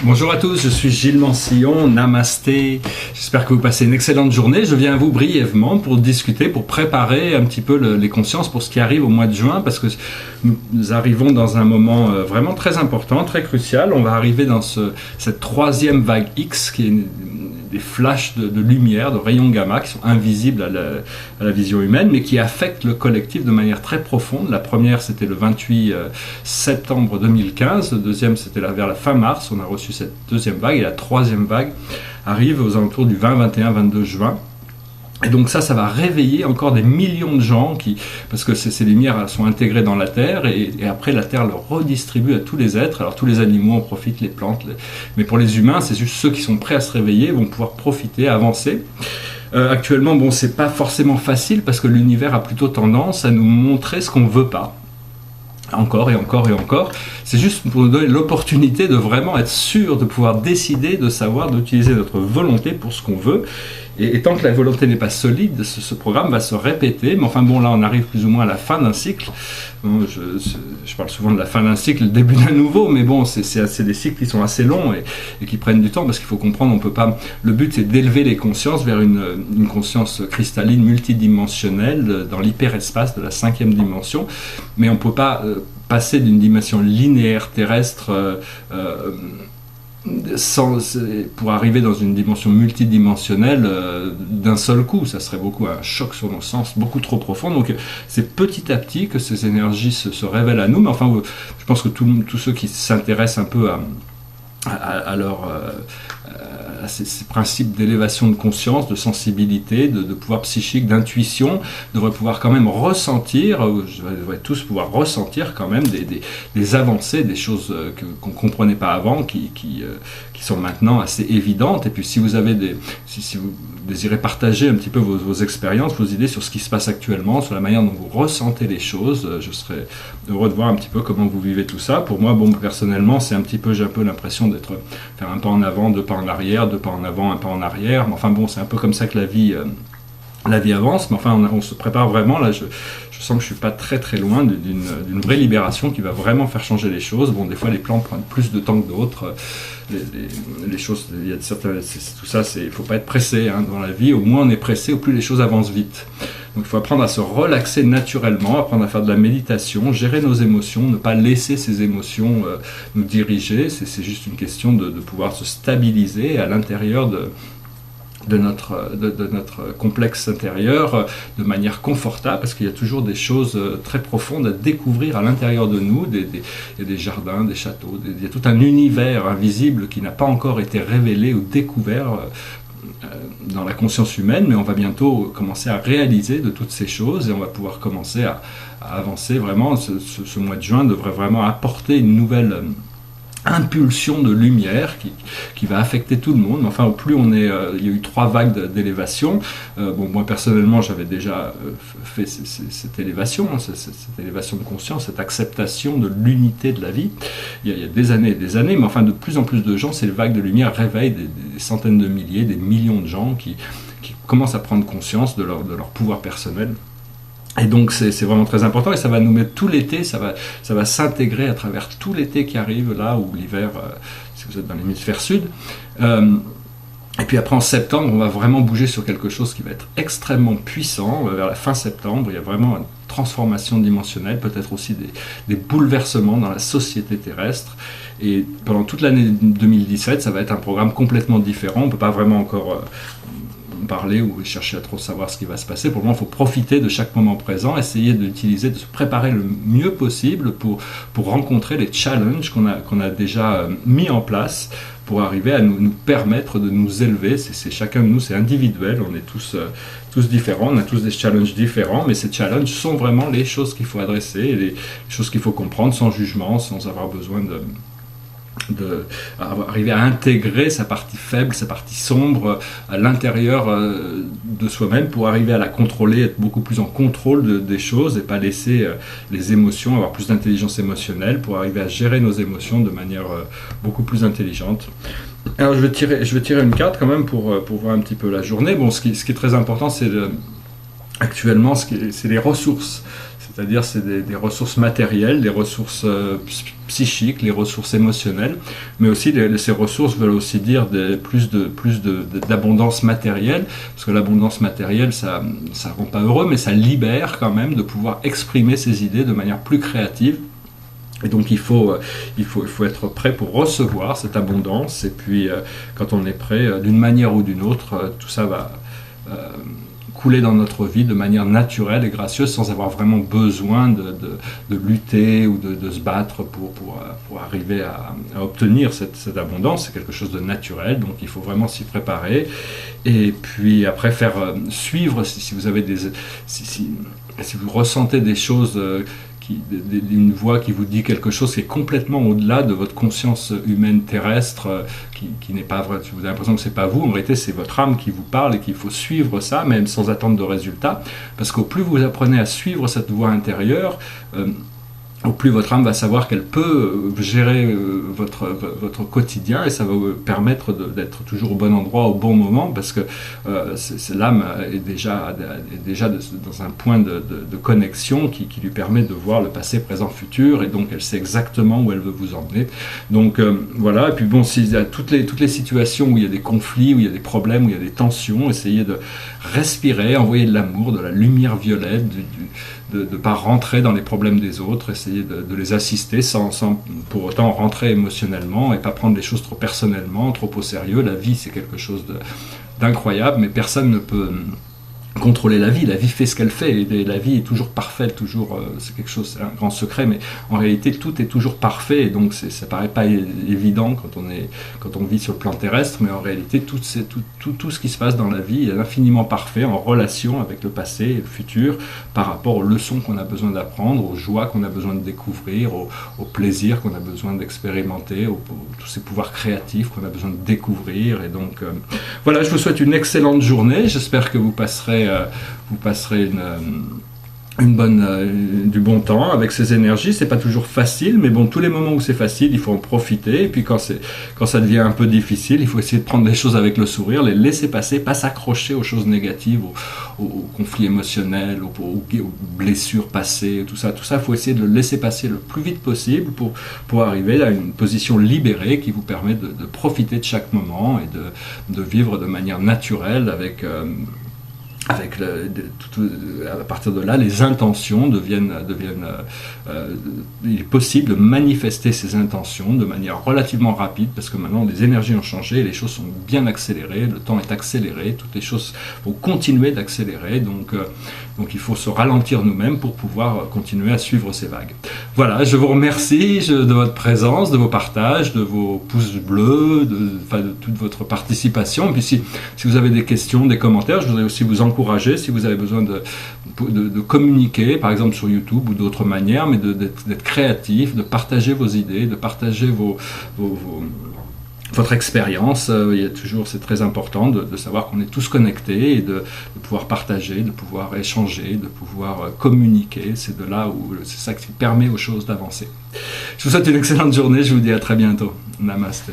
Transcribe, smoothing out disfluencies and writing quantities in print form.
Bonjour à tous, je suis Gilles Mansillon, Namasté, j'espère que vous passez une excellente journée. Je viens à vous brièvement pour discuter, pour préparer un petit peu les consciences pour ce qui arrive au mois de juin, parce que nous arrivons dans un moment vraiment très important, très crucial. On va arriver dans cette troisième vague X, qui est des flashs de lumière, de rayons gamma, qui sont invisibles à la vision humaine, mais qui affectent le collectif de manière très profonde. La première, c'était le 28 septembre 2015, le deuxième, c'était vers la fin mars, on a reçu cette deuxième vague, et la troisième vague arrive aux alentours du 20, 21, 22 juin. Et donc ça va réveiller encore des millions de gens parce que ces lumières sont intégrées dans la Terre et après la Terre le redistribue à tous les êtres. Alors tous les animaux en profitent, les plantes, mais pour les humains, c'est juste ceux qui sont prêts à se réveiller vont pouvoir profiter, avancer. Actuellement, c'est pas forcément facile parce que l'univers a plutôt tendance à nous montrer ce qu'on veut pas. Encore et encore et encore. C'est juste pour nous donner l'opportunité de vraiment être sûr de pouvoir décider, de savoir, d'utiliser notre volonté pour ce qu'on veut. Et tant que la volonté n'est pas solide, ce programme va se répéter. Mais enfin là on arrive plus ou moins à la fin d'un cycle. Je parle souvent de la fin d'un cycle, le début d'un nouveau, mais c'est des cycles qui sont assez longs et qui prennent du temps parce qu'il faut comprendre, on peut pas. Le but c'est d'élever les consciences vers une conscience cristalline multidimensionnelle dans l'hyperespace de la 5e dimension, mais on peut pas passer d'une dimension linéaire terrestre pour arriver dans une dimension multidimensionnelle d'un seul coup. Ça serait un choc sur nos sens beaucoup trop profond. Donc c'est petit à petit que ces énergies se révèlent à nous, mais enfin je pense que tous ceux qui s'intéressent un peu à ces principes d'élévation de conscience, de sensibilité, de pouvoir psychique, d'intuition, devraient pouvoir quand même ressentir, devraient tous pouvoir ressentir quand même des avancées, des choses qu'on ne comprenait pas avant, qui sont maintenant assez évidentes. Et puis si vous désirez partager un petit peu vos expériences, vos idées sur ce qui se passe actuellement, sur la manière dont vous ressentez les choses, je serais heureux de voir un petit peu comment vous vivez tout ça. Pour moi, personnellement, j'ai un peu l'impression faire un pas en avant, 2 pas en arrière, 2 pas en avant, 1 pas en arrière. Enfin c'est un peu comme ça que la vie avance, mais enfin on se prépare vraiment. Là, je sens que je suis pas très très loin d'une vraie libération qui va vraiment faire changer les choses. Des fois les plans prennent plus de temps que d'autres. Les choses, il y a tout ça, il faut pas être pressé dans la vie. Au moins on est pressé, au plus les choses avancent vite. Donc il faut apprendre à se relaxer naturellement, apprendre à faire de la méditation, gérer nos émotions, ne pas laisser ces émotions nous diriger. C'est juste une question de pouvoir se stabiliser à l'intérieur de notre complexe intérieur de manière confortable, parce qu'il y a toujours des choses très profondes à découvrir à l'intérieur de nous. Il y a des jardins, des châteaux, il y a tout un univers invisible qui n'a pas encore été révélé ou découvert dans la conscience humaine, mais on va bientôt commencer à réaliser de toutes ces choses et on va pouvoir commencer à avancer vraiment. Ce mois de juin devrait vraiment apporter une nouvelle impulsion de lumière qui va affecter tout le monde. Enfin, au plus il y a eu 3 vagues d'élévation. Moi personnellement, j'avais déjà fait cette élévation, cette élévation de conscience, cette acceptation de l'unité de la vie. Il y a des années et des années, mais enfin de plus en plus de gens, ces vagues de lumière réveillent des centaines de milliers, des millions de gens qui commencent à prendre conscience de leur pouvoir personnel. Et donc c'est vraiment très important et ça va nous mettre tout l'été, ça va s'intégrer à travers tout l'été qui arrive là, ou l'hiver si vous êtes dans l'hémisphère sud. Et puis après en septembre, on va vraiment bouger sur quelque chose qui va être extrêmement puissant. Vers la fin septembre, il y a vraiment une transformation dimensionnelle, peut-être aussi des bouleversements dans la société terrestre. Et pendant toute l'année 2017, ça va être un programme complètement différent. On ne peut pas vraiment encore parler ou chercher à trop savoir ce qui va se passer. Pour le moment, il faut profiter de chaque moment présent, essayer de se préparer le mieux possible pour rencontrer les challenges qu'on a déjà mis en place pour arriver à nous permettre de nous élever. C'est chacun de nous, c'est individuel, on est tous différents, on a tous des challenges différents, mais ces challenges sont vraiment les choses qu'il faut adresser, et les choses qu'il faut comprendre sans jugement, sans avoir besoin arriver à intégrer sa partie faible, sa partie sombre à l'intérieur de soi-même pour arriver à la contrôler, être beaucoup plus en contrôle des choses et pas laisser les émotions, avoir plus d'intelligence émotionnelle pour arriver à gérer nos émotions de manière beaucoup plus intelligente. Alors je vais tirer une carte quand même pour voir un petit peu la journée. Ce qui est très important, c'est actuellement c'est les ressources. c'est-à-dire c'est des ressources matérielles, des ressources psychiques, les ressources émotionnelles, mais aussi ces ressources veulent aussi dire plus d'abondance matérielle, parce que l'abondance matérielle, ça rend pas heureux, mais ça libère quand même de pouvoir exprimer ses idées de manière plus créative. Et donc il faut être prêt pour recevoir cette abondance, et puis quand on est prêt, d'une manière ou d'une autre, tout ça va couler dans notre vie de manière naturelle et gracieuse, sans avoir vraiment besoin de lutter ou de se battre pour arriver à obtenir cette abondance. C'est quelque chose de naturel, donc il faut vraiment s'y préparer. Et puis après faire suivre, si vous avez si vous ressentez des choses, une voix qui vous dit quelque chose qui est complètement au-delà de votre conscience humaine terrestre, qui n'est pas vrai, vous avez l'impression que c'est pas vous, en réalité c'est votre âme qui vous parle, et qu'il faut suivre ça, même sans attendre de résultat, parce qu'au plus vous apprenez à suivre cette voix intérieure, au plus votre âme va savoir qu'elle peut gérer votre quotidien, et ça va vous permettre d'être toujours au bon endroit au bon moment, parce que l'âme est déjà dans un point de connexion qui lui permet de voir le passé, présent, futur, et donc elle sait exactement où elle veut vous emmener. Donc voilà, et puis bon, s'il y a toutes les situations où il y a des conflits, où il y a des problèmes, où il y a des tensions, essayez de respirer, envoyer de l'amour, de la lumière violette, de ne pas rentrer dans les problèmes des autres, essayer de les assister sans pour autant rentrer émotionnellement, et pas prendre les choses trop personnellement, trop au sérieux. La vie, c'est quelque chose d'incroyable, mais personne ne peut contrôler la vie fait ce qu'elle fait, et la vie est toujours parfaite, c'est quelque chose, c'est un grand secret, mais en réalité tout est toujours parfait, et donc ça paraît pas évident quand on vit sur le plan terrestre, mais en réalité tout ce qui se passe dans la vie est infiniment parfait, en relation avec le passé et le futur, par rapport aux leçons qu'on a besoin d'apprendre, aux joies qu'on a besoin de découvrir, au plaisir qu'on a besoin d'expérimenter, tous ces pouvoirs créatifs qu'on a besoin de découvrir. Et donc voilà, je vous souhaite une excellente journée, j'espère que vous passerez du bon temps avec ces énergies. C'est pas toujours facile, mais bon, tous les moments où c'est facile, il faut en profiter, et puis quand ça devient un peu difficile, il faut essayer de prendre les choses avec le sourire, les laisser passer, pas s'accrocher aux choses négatives, aux conflits émotionnels, aux blessures passées, tout ça, il faut essayer de le laisser passer le plus vite possible pour arriver à une position libérée qui vous permet de profiter de chaque moment, et de vivre de manière naturelle avec à partir de là, les intentions deviennent il est possible de manifester ces intentions de manière relativement rapide, parce que maintenant les énergies ont changé, les choses sont bien accélérées, le temps est accéléré, toutes les choses vont continuer d'accélérer, donc il faut se ralentir nous-mêmes pour pouvoir continuer à suivre ces vagues. Voilà, je vous remercie de votre présence, de vos partages, de vos pouces bleus, de toute votre participation. Et puis si vous avez des questions, des commentaires, je voudrais aussi vous encourager, si vous avez besoin de communiquer, par exemple sur YouTube ou d'autres manières, mais d'être créatif, de partager vos idées, de partager votre expérience. C'est très important de savoir qu'on est tous connectés, et de pouvoir partager, de pouvoir échanger, de pouvoir communiquer. C'est c'est ça qui permet aux choses d'avancer. Je vous souhaite une excellente journée, je vous dis à très bientôt. Namasté.